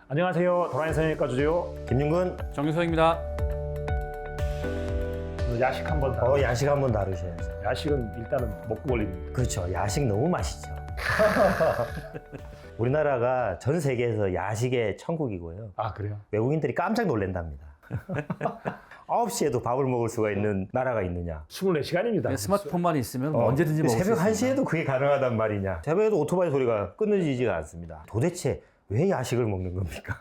안녕하세요. 도라인 성형외과 주제요. 김윤근. 정유성입니다. 야식 한번 다뤄. 야식 한번 다루셔야죠. 야식은 일단은 먹고 걸립니다. 그렇죠. 야식 너무 맛있죠. 우리나라가 전 세계에서 야식의 천국이고요. 아, 그래요? 외국인들이 깜짝 놀란답니다. 9시에도 밥을 먹을 수가 있는 나라가 있느냐. 24시간입니다. 스마트폰만 있으면 언제든지 먹을 수 새벽 있습니다. 1시에도 그게 가능하단 말이냐. 새벽에도 오토바이 소리가 끊어지지가 않습니다. 도대체 왜 야식을 먹는 겁니까?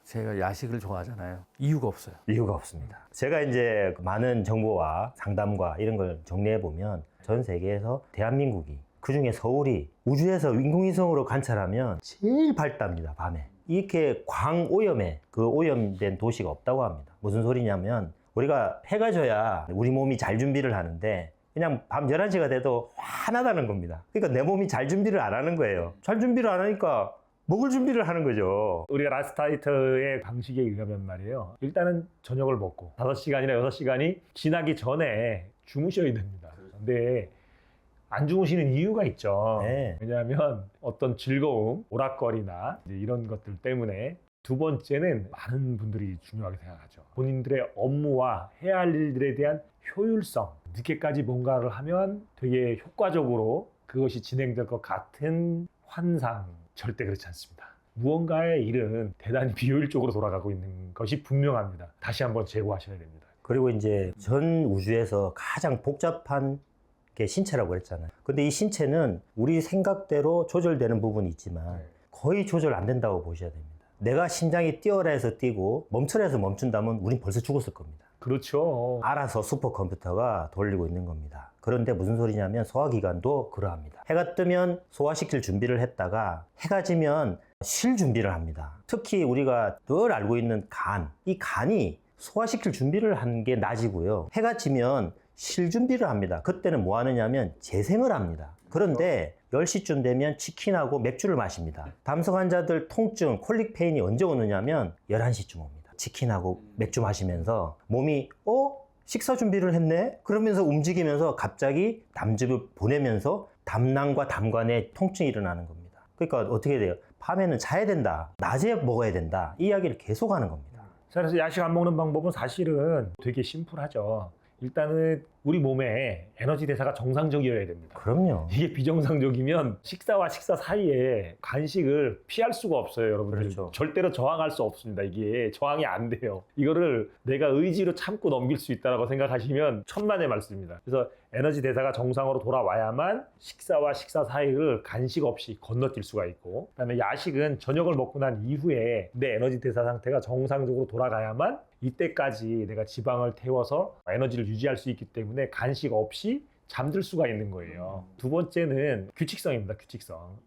제가 야식을 좋아하잖아요. 이유가 없어요. 이유가 없습니다. 제가 이제 많은 정보와 상담과 이런 걸 정리해 보면 전 세계에서 대한민국이, 그중에 서울이 우주에서 인공위성으로 관찰하면 제일 밝답니다. 밤에. 이렇게 광오염에 그 오염된 도시가 없다고 합니다. 무슨 소리냐면 우리가 해가 져야 우리 몸이 잘 준비를 하는데 그냥 밤 11시가 돼도 환하다는 겁니다. 그러니까 내 몸이 잘 준비를 안 하는 거예요. 잘 준비를 안 하니까 먹을 준비를 하는 거죠. 우리가 라스트하이트의 방식에 의하면 말이에요. 일단은 저녁을 먹고 5시간이나 6시간이 지나기 전에 주무셔야 됩니다. 근데 안 주무시는 이유가 있죠. 네. 왜냐하면 어떤 즐거움, 오락거리나 이제 이런 것들 때문에. 두 번째는 많은 분들이 중요하게 생각하죠. 본인들의 업무와 해야 할 일들에 대한 효율성. 늦게까지 뭔가를 하면 되게 효과적으로 그것이 진행될 것 같은 환상. 절대 그렇지 않습니다. 무언가의 일은 대단히 비효율적으로 돌아가고 있는 것이 분명합니다. 다시 한번 재고하셔야 됩니다. 그리고 이제 전 우주에서 가장 복잡한 게 신체라고 그랬잖아요. 근데 이 신체는 우리 생각대로 조절되는 부분이 있지만 거의 조절 안 된다고 보셔야 됩니다. 내가 심장이 뛰어라 해서 뛰고 멈춰라 해서 멈춘다면 우린 벌써 죽었을 겁니다. 그렇죠. 알아서 슈퍼컴퓨터가 돌리고 있는 겁니다. 그런데 무슨 소리냐면 소화기관도 그러합니다. 해가 뜨면 소화시킬 준비를 했다가 해가 지면 쉴 준비를 합니다. 특히 우리가 늘 알고 있는 간, 이 간이 소화시킬 준비를 한 게 낮이고요. 해가 지면 쉴 준비를 합니다. 그때는 뭐 하느냐면 재생을 합니다. 그런데 10시쯤 되면 치킨하고 맥주를 마십니다. 담석 환자들 통증, 콜릭 페인이 언제 오느냐면 11시쯤 옵니다. 치킨하고 맥주 마시면서 몸이 식사 준비를 했네? 그러면서 움직이면서 갑자기 담즙을 보내면서 담낭과 담관에 통증이 일어나는 겁니다. 그러니까 어떻게 돼요? 밤에는 자야 된다. 낮에 먹어야 된다. 이 이야기를 계속하는 겁니다. 자, 그래서 야식 안 먹는 방법은 사실은 되게 심플하죠. 일단은 우리 몸에 에너지 대사가 정상적이어야 됩니다. 그럼요. 이게 비정상적이면 식사와 식사 사이에 간식을 피할 수가 없어요, 여러분들. 그렇죠. 절대로 저항할 수 없습니다. 이게 저항이 안 돼요. 이거를 내가 의지로 참고 넘길 수 있다고 생각하시면 천만의 말씀입니다. 그래서 에너지 대사가 정상으로 돌아와야만 식사와 식사 사이를 간식 없이 건너뛸 수가 있고, 그다음에 야식은 저녁을 먹고 난 이후에 내 에너지 대사 상태가 정상적으로 돌아가야만 이때까지 내가 지방을 태워서 에너지를 유지할 수 있기 때문에 간식 없이 잠들 수가 있는 거예요. 두 번째는 규칙성입니다.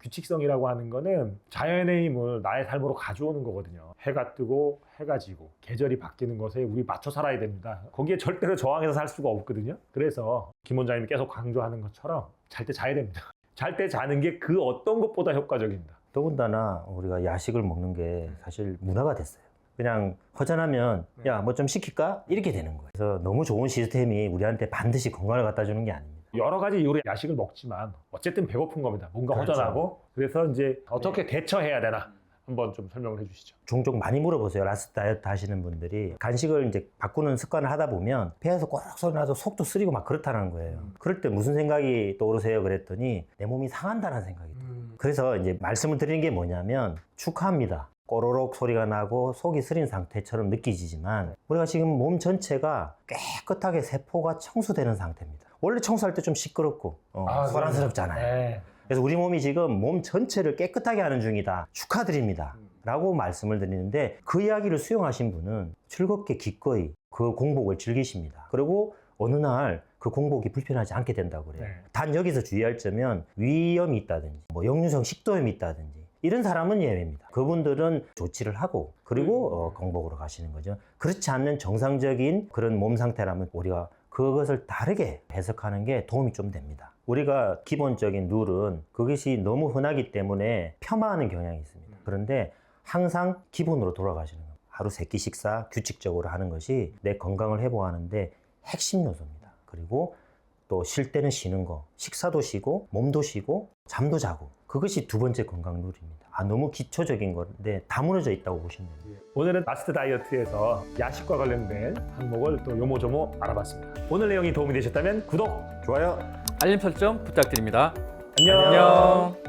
규칙성이라고 하는 거는 자연의 힘을 나의 삶으로 가져오는 거거든요. 해가 뜨고 해가 지고 계절이 바뀌는 것에 우리 맞춰 살아야 됩니다. 거기에 절대로 저항해서 살 수가 없거든요. 그래서 김 원장님이 계속 강조하는 것처럼 잘 때 자야 됩니다. 잘 때 자는 게 그 어떤 것보다 효과적입니다. 더군다나 우리가 야식을 먹는 게 사실 문화가 됐어요. 그냥 허전하면 야 뭐 좀 시킬까? 이렇게 되는 거예요. 그래서 너무 좋은 시스템이 우리한테 반드시 건강을 갖다 주는 게 아닙니다. 여러 가지 이유로 야식을 먹지만 어쨌든 배고픈 겁니다. 뭔가 그렇죠. 허전하고. 그래서 이제 어떻게 대처해야 되나 한번 좀 설명을 해주시죠. 종종 많이 물어보세요. 라스트 다이어트 하시는 분들이. 간식을 이제 바꾸는 습관을 하다 보면 배에서 꼬락 소리 나서 속도 쓰리고 막 그렇다는 거예요. 그럴 때 무슨 생각이 떠오르세요? 그랬더니 내 몸이 상한다는 생각이 들어요. 그래서 이제 말씀을 드리는 게 뭐냐면 축하합니다. 꼬로록 소리가 나고 속이 쓰린 상태처럼 느끼지만 우리가 지금 몸 전체가 깨끗하게 세포가 청소되는 상태입니다. 원래 청소할 때 좀 시끄럽고 소란스럽잖아요. 네. 그래서 우리 몸이 지금 몸 전체를 깨끗하게 하는 중이다. 축하드립니다. 라고 말씀을 드리는데 그 이야기를 수용하신 분은 즐겁게 기꺼이 그 공복을 즐기십니다. 그리고 어느 날 그 공복이 불편하지 않게 된다고 그래요. 네. 단 여기서 주의할 점은 위염이 있다든지 뭐 역류성 식도염이 있다든지 이런 사람은 예외입니다. 그분들은 조치를 하고 그리고 공복으로 가시는 거죠. 그렇지 않는 정상적인 그런 몸 상태라면 우리가 그것을 다르게 해석하는 게 도움이 좀 됩니다. 우리가 기본적인 룰은 그것이 너무 흔하기 때문에 폄하하는 경향이 있습니다. 그런데 항상 기본으로 돌아가시는 겁니다. 하루 3끼 식사 규칙적으로 하는 것이 내 건강을 회복하는데 핵심 요소입니다. 그리고 또 쉴 때는 쉬는 거, 식사도 쉬고 몸도 쉬고 잠도 자고 그것이 두 번째 건강 룰입니다. 너무 기초적인 건데 다 무너져 있다고 보시면 됩니다. 오늘은 마스터 다이어트에서 야식과 관련된 항목을 또 요모조모 알아봤습니다. 오늘 내용이 도움이 되셨다면 구독, 좋아요. 알림 설정 부탁드립니다. 안녕. 안녕.